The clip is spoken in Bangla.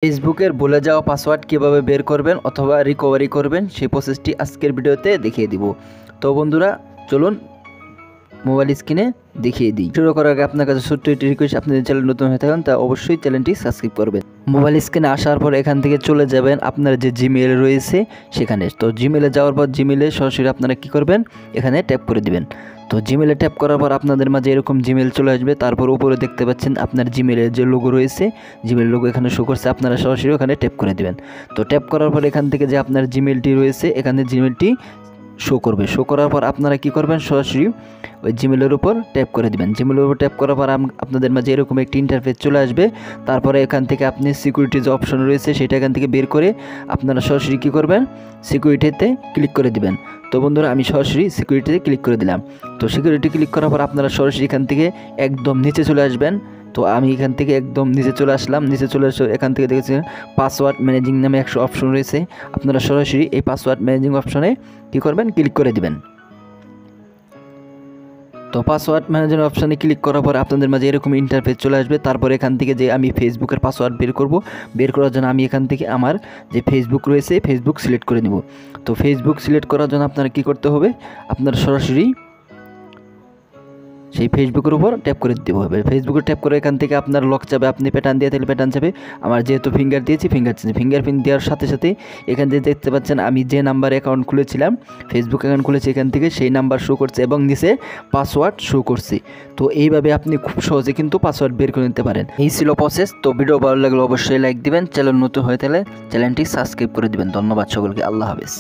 ফেসবুকের ভুলে যাওয়া পাসওয়ার্ড কীভাবে বের করবেন অথবা রিকভারি করবেন সেই প্রসেসটি আজকের ভিডিওতে দেখিয়ে দিব। তো বন্ধুরা চলুন মোবাইল স্ক্রিনে দেখিয়ে দিই। শুরু করার আগে আপনার কাছে ছোট্ট একটি রিকোয়েস্ট, আপনি যদি চ্যানেল নতুন হয়ে থাকেন তা অবশ্যই চ্যানেলটি সাবস্ক্রাইব করবেন। মোবাইল স্ক্রিনে আসার পর এখান থেকে চলে যাবেন আপনার যে জিমেইল রয়েছে সেখানে। তো জিমেইলে যাওয়ার পর জিমেইলে সরাসরি আপনারা কী করবেন, এখানে ট্যাপ করে দিবেন। তো জিমেইলে ট্যাপ করার পর আপনাদের মাঝে এরকম জিমেইল চলে আসবে। তারপর উপরে দেখতে পাচ্ছেন আপনার জিমেইলের যে লোগো রয়েছে, জিমেইল লোগো এখানে শো করছে, আপনারা সরাসরি ওখানে ট্যাপ করে দিবেন। তো ট্যাপ করার পর এখান থেকে যে আপনার জিমেইলটি রয়েছে এখানে জিমেইলটি শো করবে। শো করার পর আপনারা কি করবেন, সরাসরি ওই জিমেইলের উপর ট্যাপ করে দিবেন। জিমেইলের উপর ট্যাপ করার পর আপনাদের মাঝে এরকম একটি ইন্টারফেস চলে আসবে। তারপরে এখান থেকে আপনি সিকিউরিটি যে অপশন রয়েছে সেটা এখান থেকে বের করে আপনারা সরাসরি কী করবেন, সিকিউরিটিতে ক্লিক করে দিবেন। তো বন্ধুরা আমি সরাসরি সিকিউরিটিতে ক্লিক করে দিলাম। তো সিকিউরিটি ক্লিক করার পর আপনারা সরাসরি এখান থেকে একদম নিচে চলে আসবেন। তো আমি এখান থেকে একদম নিচে চলে আসলাম। নিচে চলে আসে এখান থেকে দেখেছেন পাসওয়ার্ড ম্যানেজিং নামে একটা অপশন রয়েছে। আপনারা সরাসরি এই পাসওয়ার্ড ম্যানেজিং অপশনে কী করবেন, ক্লিক করে দিবেন। তো পাসওয়ার্ড ম্যানেজার অপশানে ক্লিক করার পর আপনাদের মাঝে এরকম ইন্টারফেস চলে আসবে। তারপর এখান থেকে যে আমি ফেসবুকের পাসওয়ার্ড বের করব, বের করার জন্য আমি এখান থেকে আমার যে ফেসবুক রয়েছে ফেসবুক সিলেক্ট করে নিব। তো ফেসবুক সিলেক্ট করার জন্য আপনারা কী করতে হবে, আপনারা সরাসরি সেই ফেসবুকের উপর ট্যাপ করে দিতে হবে। ফেসবুকে ট্যাপ করে এখান থেকে আপনার লক চাবে, আপনি প্যাটার্ন দিয়ে তাহলে প্যাটার্ন চাবে। আমার যেহেতু ফিঙ্গার দিয়েছি ফিঙ্গারপ্রিন্ট দেওয়ার সাথে সাথে এখান থেকে দেখতে পাচ্ছেন আমি যে নাম্বার অ্যাকাউন্ট খুলেছিলাম, ফেসবুক অ্যাকাউন্ট খুলেছি, এখান থেকে সেই নাম্বার শো করছে এবং নিচে পাসওয়ার্ড শো করছে। তো এইভাবে আপনি খুব সহজে কিন্তু পাসওয়ার্ড বের করে নিতে পারেন। এই ছিল প্রসেস। তো ভিডিও ভালো লাগলে অবশ্যই লাইক দিবেন, চ্যানেল নতুন হয়ে থাকলে চ্যানেলটি সাবস্ক্রাইব করে দিবেন। ধন্যবাদ সকলকে, আল্লাহ হাফেজ।